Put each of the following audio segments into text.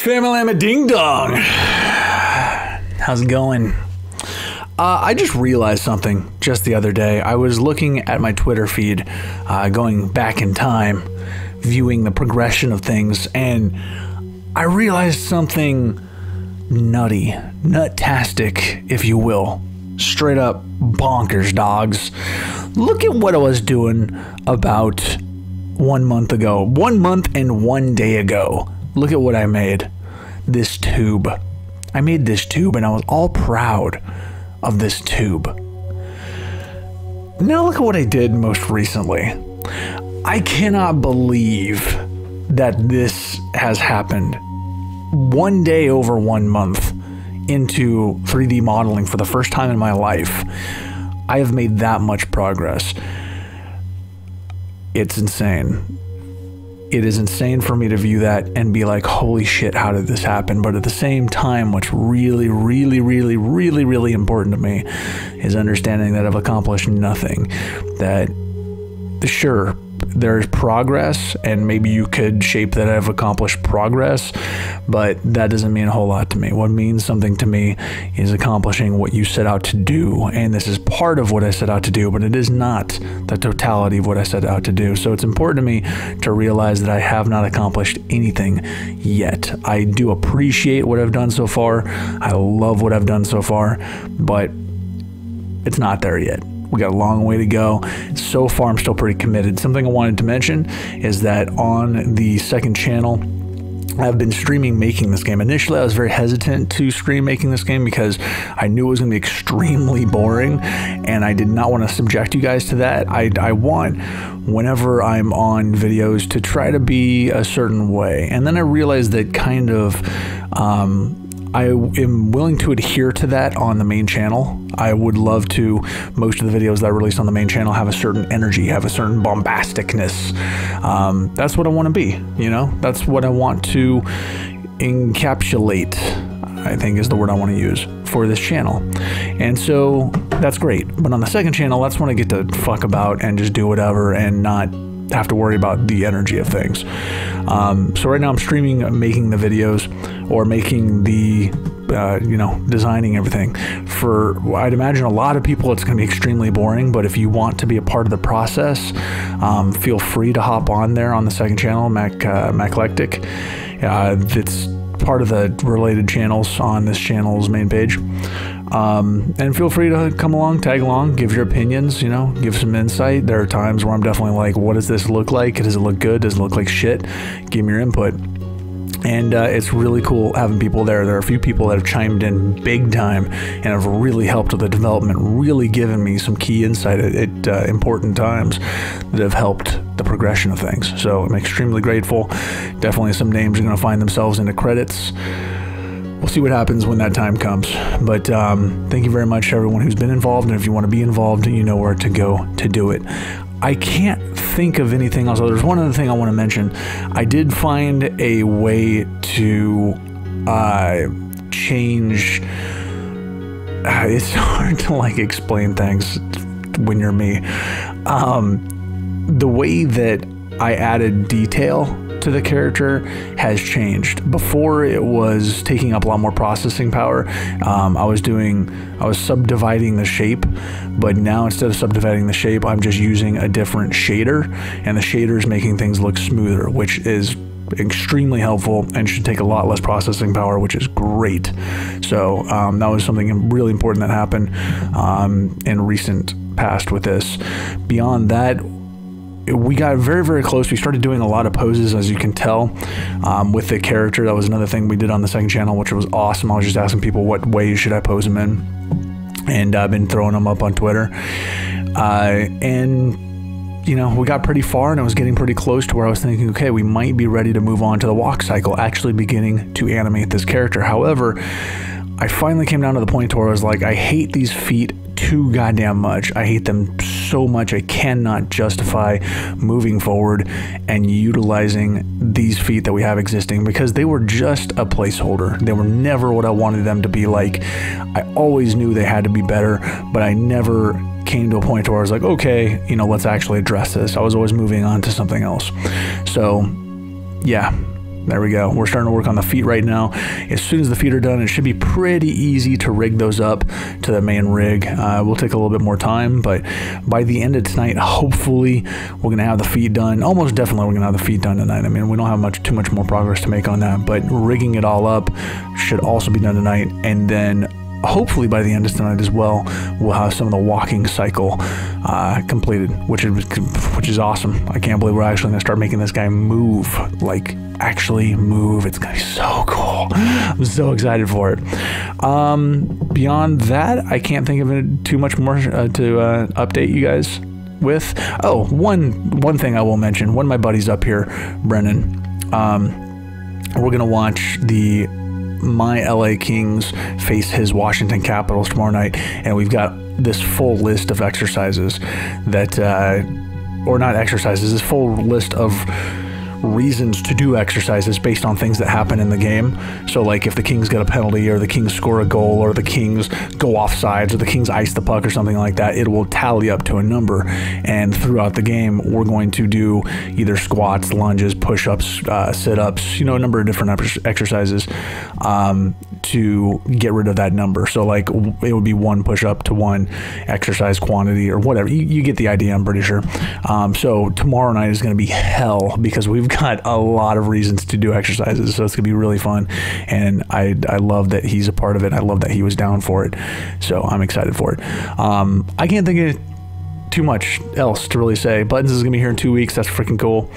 Family, I'm a ding dong. How's it going? I just realized something just the other day. I was looking at my Twitter feed, going back in time, viewing the progression of things, and I realized something nutty, nuttastic, if you will. Straight up bonkers, dogs. Look at what I was doing about 1 month ago. 1 month and 1 day ago. Look at what I made. This tube. I made this tube and I was all proud of this tube. Now look at what I did most recently. I cannot believe that this has happened. 1 day over 1 month into 3D modeling for the first time in my life. I have made that much progress. It's insane. It is insane for me to view that and be like, holy shit, how did this happen? But at the same time, what's really important to me is understanding that I've accomplished nothing. That, sure, there's progress, and maybe you could shape that I've accomplished progress, but that doesn't mean a whole lot to me. What means something to me is accomplishing what you set out to do, and this is part of what I set out to do, but it is not the totality of what I set out to do. So it's important to me to realize that I have not accomplished anything yet. I do appreciate what I've done so far. I love what I've done so far, but it's not there yet. We got a long way to go. So far, I'm still pretty committed. Something I wanted to mention is that on the second channel, I've been streaming making this game. Initially, I was very hesitant to stream making this game because I knew it was going to be extremely boring, and I did not want to subject you guys to that. I want, whenever I'm on videos, to try to be a certain way. And then I realized that kind of I am willing to adhere to that on the main channel. I would love to, most of the videos that I release on the main channel have a certain energy, have a certain bombasticness. That's what I want to be, you know? That's what I want to encapsulate, I think is the word I want to use for this channel. And so that's great. But on the second channel, that's when I get to fuck about and just do whatever and not have to worry about the energy of things. So right now I'm streaming making the videos, or making the you know, designing everything. For, I'd imagine a lot of people it's going to be extremely boring, but if you want to be a part of the process, feel free to hop on there on the second channel, Maclectic. It's part of the related channels on this channel's main page. And feel free to come along, tag along, give your opinions, you know, give some insight. There are times where I'm definitely like, what does this look like? Does it look good? Does it look like shit? Give me your input. And it's really cool having people there. There are a few people that have chimed in big time and have really helped with the development, really given me some key insight at important times that have helped the progression of things. So I'm extremely grateful. Definitely some names are going to find themselves in the credits. We'll see what happens when that time comes. But thank you very much to everyone who's been involved. And if you want to be involved, you know where to go to do it. I can't think of anything else. Oh, there's one other thing I want to mention. I did find a way to change. It's hard to like explain things when you're me. The way that I added detail to the character has changed. Before, it was taking up a lot more processing power. I was subdividing the shape, but now instead of subdividing the shape, I'm just using a different shader, and the shader is making things look smoother, which is extremely helpful and should take a lot less processing power, which is great. So that was something really important that happened in recent past with this. Beyond that, we got very close. We started doing a lot of poses, as you can tell, with the character. That was another thing we did on the second channel, which was awesome. I was just asking people what ways should I pose them in, and I've been throwing them up on Twitter. And you know, we got pretty far, and I was getting pretty close to where I was thinking, okay, we might be ready to move on to the walk cycle, actually beginning to animate this character. However, I finally came down to the point where I was like, I hate these feet too goddamn much. I hate them so much. I cannot justify moving forward and utilizing these feet that we have existing, because they were just a placeholder. They were never what I wanted them to be like. I always knew they had to be better, but I never came to a point where I was like, okay, you know, let's actually address this. I was always moving on to something else. So yeah, There we go. We're starting to work on the feet right now. As soon as the feet are done, it should be pretty easy to rig those up to the main rig. We'll take a little bit more time, but by the end of tonight, hopefully we're going to have the feet done. Almost definitely we're going to have the feet done tonight. I mean, we don't have too much more progress to make on that, but rigging it all up should also be done tonight. And then hopefully by the end of tonight as well, we'll have some of the walking cycle completed, which is awesome. I can't believe we're actually going to start making this guy move, like actually move. It's going to be so cool. I'm so excited for it. Beyond that, I can't think of it too much more to update you guys with. Oh, one thing I will mention. One of my buddies up here, Brennan, we're going to watch my LA Kings face his Washington Capitals tomorrow night, and we've got this full list of exercises that, or not exercises, this full list of reasons to do exercises based on things that happen in the game. So like if the Kings get a penalty, or the Kings score a goal, or the Kings go off sides, or the Kings ice the puck or something like that, it will tally up to a number. And throughout the game, we're going to do either squats, lunges, push-ups, sit-ups, you know, a number of different exercises to get rid of that number. So like it would be 1 push-up to 1 exercise quantity or whatever. You get the idea, I'm pretty sure. So tomorrow night is going to be hell because we've got a lot of reasons to do exercises, so it's gonna be really fun, and I love that he's a part of it. I love that he was down for it, so I'm excited for it. I can't think of too much else to really say. Buttons is gonna be here in 2 weeks. That's freaking cool.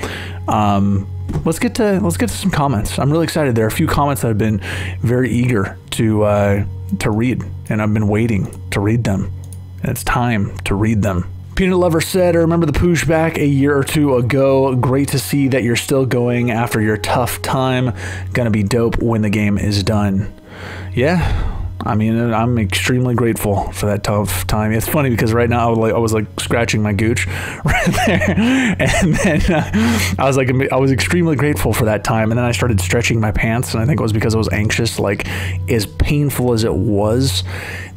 Let's get to some comments. I'm really excited. There are a few comments that I've been very eager to read, and I've been waiting to read them, and it's time to read them. Peanut Lover said, I remember the push back a year or 2 ago. Great to see that you're still going after your tough time. Gonna be dope when the game is done. Yeah, I mean, I'm extremely grateful for that tough time. It's funny because right now I was like scratching my gooch right there, and then I was extremely grateful for that time, and then I started stretching my pants, and I think it was because I was anxious. Like, as painful as it was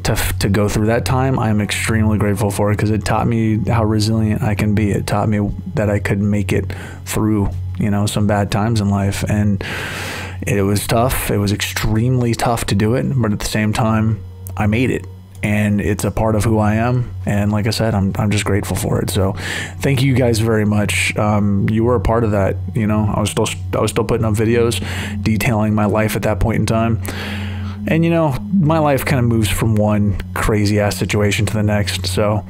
to go through that time, I'm extremely grateful for it because it taught me how resilient I can be. It taught me that I could make it through, you know, some bad times in life, and it was tough. It was extremely tough to do it, but at the same time, I made it, and it's a part of who I am. And like I said, I'm just grateful for it. So thank you guys very much. You were a part of that. You know, I was still putting up videos detailing my life at that point in time. And you know, my life kind of moves from one crazy ass situation to the next. So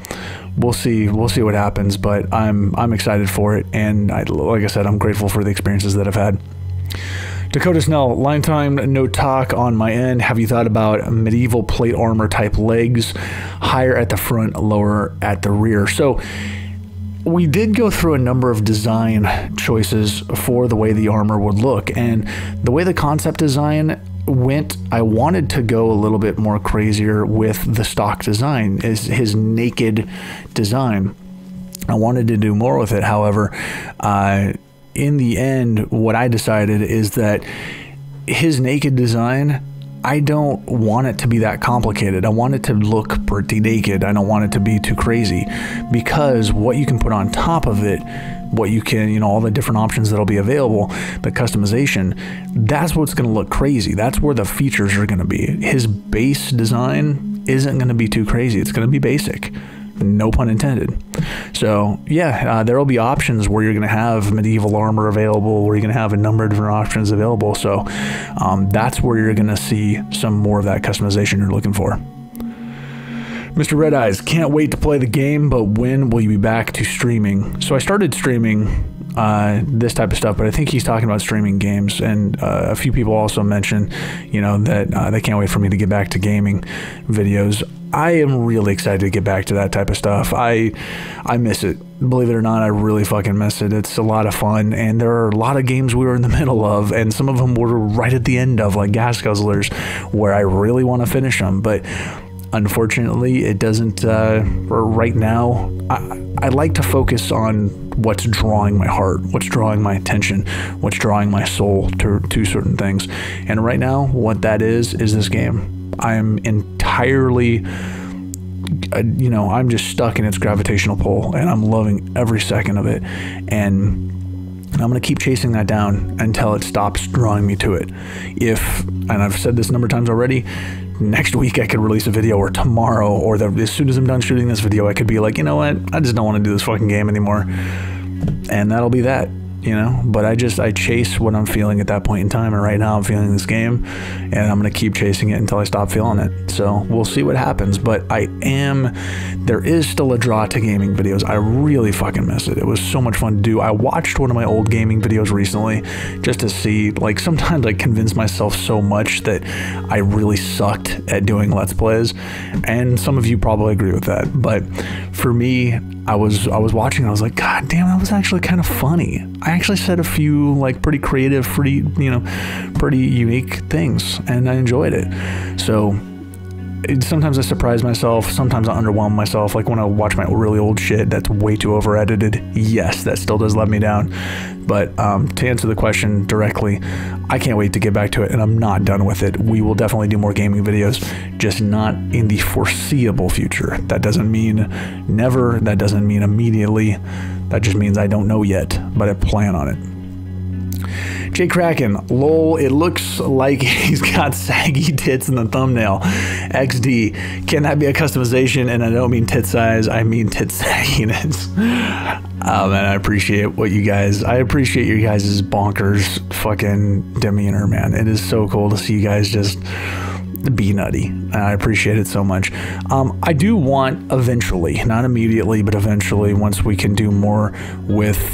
we'll see what happens, but I'm excited for it. And like I said, I'm grateful for the experiences that I've had. Dakota Snell, line time, no talk on my end. Have you thought about medieval plate armor type legs, higher at the front, lower at the rear? So we did go through a number of design choices for the way the armor would look, and the way the concept design went, I wanted to go a little bit more crazier with the stock design, is his naked design. I wanted to do more with it. However, in the end, what I decided is that his naked design, I don't want it to be that complicated. I want it to look pretty naked. I don't want it to be too crazy, because what you can put on top of it, what you can, you know, all the different options that'll be available, the customization, that's what's going to look crazy. That's where the features are going to be. His base design isn't going to be too crazy. It's going to be basic. No pun intended. So yeah, there will be options where you're going to have medieval armor available, where you're going to have a number of different options available. So that's where you're going to see some more of that customization you're looking for. Mr. Red Eyes, can't wait to play the game, but when will you be back to streaming? So I started streaming this type of stuff, but I think he's talking about streaming games, and a few people also mentioned, you know, that they can't wait for me to get back to gaming videos. I am really excited to get back to that type of stuff. I miss it. Believe it or not, I really fucking miss it. It's a lot of fun, and there are a lot of games we were in the middle of, and some of them were right at the end of, like Gas Guzzlers, where I really want to finish them, but unfortunately it doesn't, right now. I like to focus on what's drawing my heart, what's drawing my attention, what's drawing my soul to certain things. And right now, what that is this game. I'm entirely, you know, I'm just stuck in its gravitational pull, and I'm loving every second of it. And And I'm going to keep chasing that down until it stops drawing me to it. And I've said this a number of times already, next week I could release a video, or tomorrow, or as soon as I'm done shooting this video, I could be like, you know what, I just don't want to do this fucking game anymore. And that'll be that, you know? But I chase what I'm feeling at that point in time, and right now I'm feeling this game, and I'm going to keep chasing it until I stop feeling it. So we'll see what happens, but there is still a draw to gaming videos. I really fucking miss it. It was so much fun to do. I watched one of my old gaming videos recently just to see, like, sometimes I convince myself so much that I really sucked at doing Let's Plays, and some of you probably agree with that, but for me, I was watching, I was like, God damn, that was actually kind of funny. I actually said a few, like, pretty creative, pretty unique things, and I enjoyed it. So sometimes I surprise myself, sometimes I underwhelm myself, like when I watch my really old shit that's way too over edited. Yes, that still does let me down. But to answer the question directly, I can't wait to get back to it, and I'm not done with it. We will definitely do more gaming videos, just not in the foreseeable future. That doesn't mean never, that doesn't mean immediately, that just means I don't know yet, but I plan on it. Jay Kraken, lol, it looks like he's got saggy tits in the thumbnail. XD, can that be a customization? And I don't mean tit size, I mean tit sagginess. Man, I appreciate I appreciate you guys' bonkers fucking demeanor, man. It is so cool to see you guys just be nutty. I appreciate it so much. I do want eventually, not immediately, but eventually, once we can do more with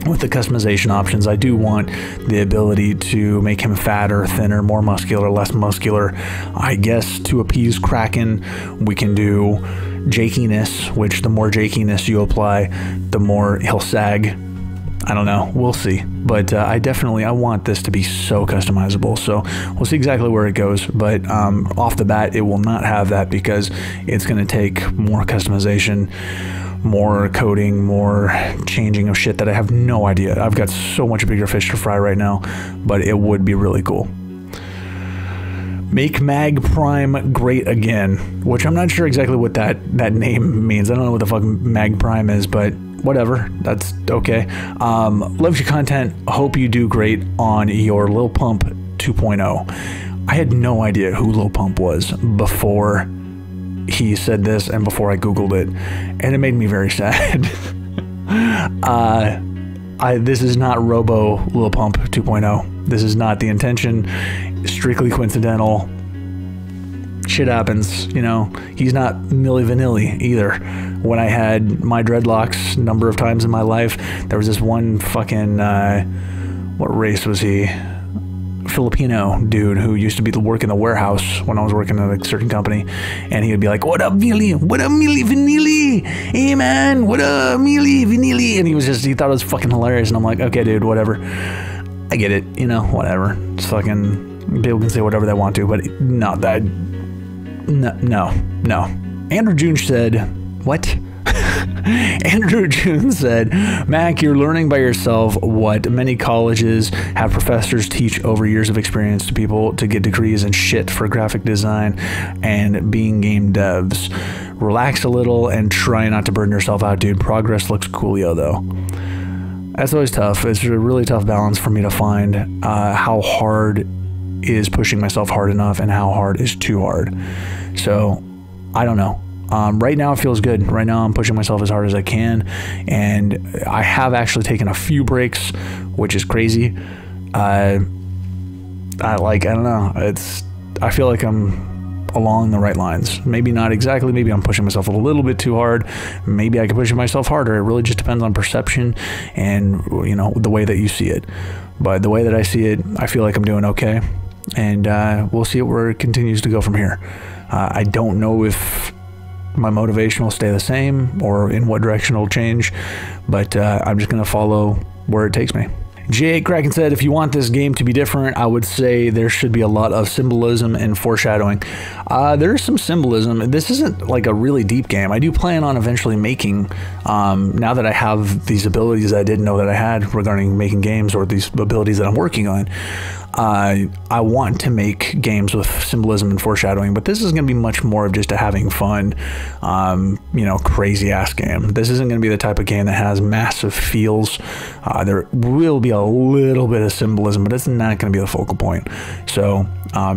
the customization options, I do want the ability to make him fatter, thinner, more muscular, less muscular. I guess to appease Kraken, we can do jakiness, which the more jakiness you apply, the more he'll sag. I don't know. We'll see. But I want this to be so customizable. So we'll see exactly where it goes. But off the bat, it will not have that because it's going to take more customization, more coding, more changing of shit that I have no idea. I've got so much bigger fish to fry right now, but it would be really cool. Make Mag Prime great again, which I'm not sure exactly what that name means. I don't know what the fuck Mag Prime is, but whatever, that's okay. Loves your content. Hope you do great on your Lil Pump 2.0. I had no idea who Lil Pump was before he said this and before I googled it, and it made me very sad. This is not Robo Lil Pump 2.0. This is not the intention. Strictly coincidental. Shit happens, you know. He's not Milli Vanilli either. When I had my dreadlocks a number of times in my life, there was this one fucking what race was he? Filipino dude who used to be work in the warehouse when I was working at a certain company, and he would be like, "What up, Milli? What up, Milli Vanilli? Hey man, what up, Milli Vanilli?" And he thought it was fucking hilarious, and I'm like, okay, dude, whatever. I get it, you know, whatever. It's fucking, people can say whatever they want to, but not that. No. Andrew June said, what? Andrew June said, Mac, you're learning by yourself what many colleges have professors teach over years of experience to people to get degrees and shit for graphic design and being game devs. Relax a little and try not to burn yourself out, dude. Progress looks coolio, though. That's always tough. It's a really tough balance for me to find how hard is pushing myself hard enough and how hard is too hard. So, I don't know. Right now it feels good. Right now I'm pushing myself as hard as I can, and I have actually taken a few breaks, which is crazy. I don't know. I feel like I'm along the right lines. Maybe not exactly. Maybe I'm pushing myself a little bit too hard. Maybe I could push myself harder. It really just depends on perception and, you know, the way that you see it. But the way that I see it, I feel like I'm doing okay, and we'll see where it continues to go from here. I don't know if my motivation will stay the same or in what direction it'll change, but I'm just going to follow where it takes me. J8 Kraken said, if you want this game to be different, I would say there should be a lot of symbolism and foreshadowing. There's some symbolism. This isn't like a really deep game. I do plan on eventually making, now that I have these abilities I didn't know that I had regarding making games, or these abilities that I'm working on, I want to make games with symbolism and foreshadowing, but this is going to be much more of just a having fun, you know, crazy ass game. This isn't going to be the type of game that has massive feels. There will be a little bit of symbolism, but it's not going to be the focal point. So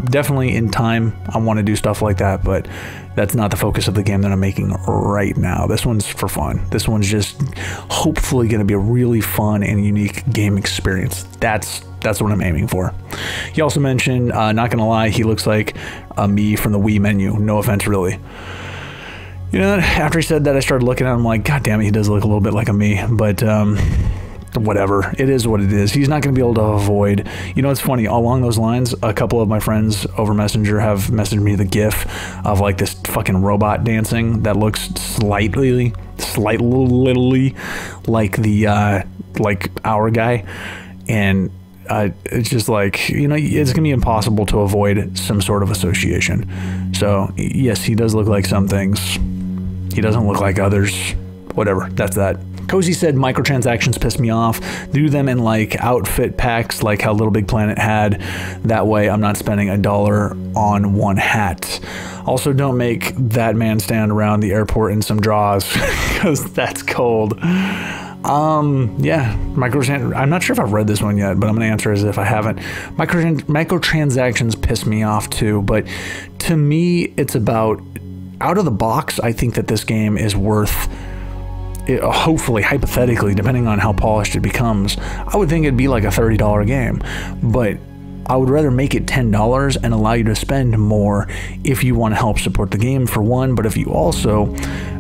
definitely in time, I want to do stuff like that, but that's not the focus of the game that I'm making right now. This one's for fun. This one's just hopefully going to be a really fun and unique game experience. That's what I'm aiming for. He also mentioned, not gonna lie, he looks like me from the Wii menu. No offense, really. You know, after he said that, I started looking at him like, God damn it, he does look a little bit like a me. But whatever, it is what it is. He's not gonna be able to avoid. You know, it's funny, along those lines, a couple of my friends over Messenger have messaged me the GIF of like this fucking robot dancing that looks slightly like the like our guy, and it's just like, you know, it's gonna be impossible to avoid some sort of association. So yes, he does look like some things, he doesn't look like others. Whatever, that's that. Cozy said microtransactions piss me off. Do them in like outfit packs, like how Little Big Planet had. That way I'm not spending $1 on one hat. Also, don't make that man stand around the airport in some draws, because that's cold. Yeah, I'm not sure if I've read this one yet, but I'm gonna answer as if I haven't. Microtransactions piss me off too, but to me, it's about, out of the box, I think that this game is worth, hopefully, hypothetically, depending on how polished it becomes, I would think it'd be like a $30 game, but I would rather make it $10 and allow you to spend more if you want to help support the game, for one, but if you also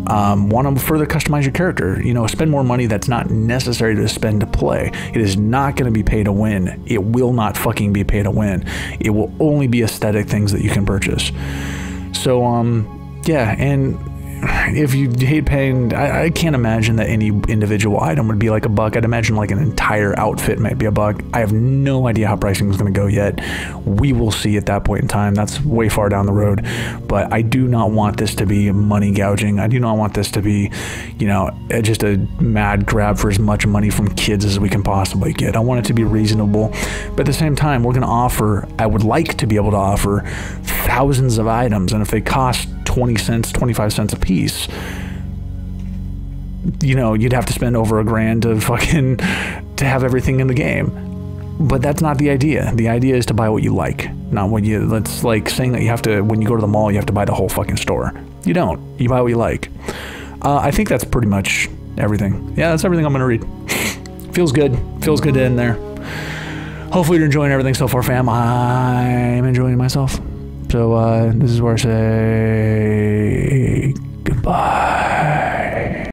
want to further customize your character, you know, spend more money that's not necessary to spend to play. It is not going to be pay to win. It will not fucking be pay to win. It will only be aesthetic things that you can purchase. So, yeah, and if you hate paying, I can't imagine that any individual item would be like $1. I'd imagine like an entire outfit might be $1. I have no idea how pricing is going to go yet. We will see at that point in time. That's way far down the road. But I do not want this to be money gouging. I do not want this to be, you know, just a mad grab for as much money from kids as we can possibly get. I want it to be reasonable. But at the same time, we're going to offer, I would like to be able to offer thousands of items. And if they cost 20 cents, 25 cents a piece, you know, you'd have to spend over $1,000 to have everything in the game. But that's not the idea. The idea is to buy what you like, not what you, that's like saying that you have to, when you go to the mall, you have to buy the whole fucking store. You don't. You buy what you like. I think that's pretty much everything. Yeah, that's everything I'm going to read. Feels good. Feels good to end there. Hopefully you're enjoying everything so far, fam. I'm enjoying myself. So this is where I say goodbye.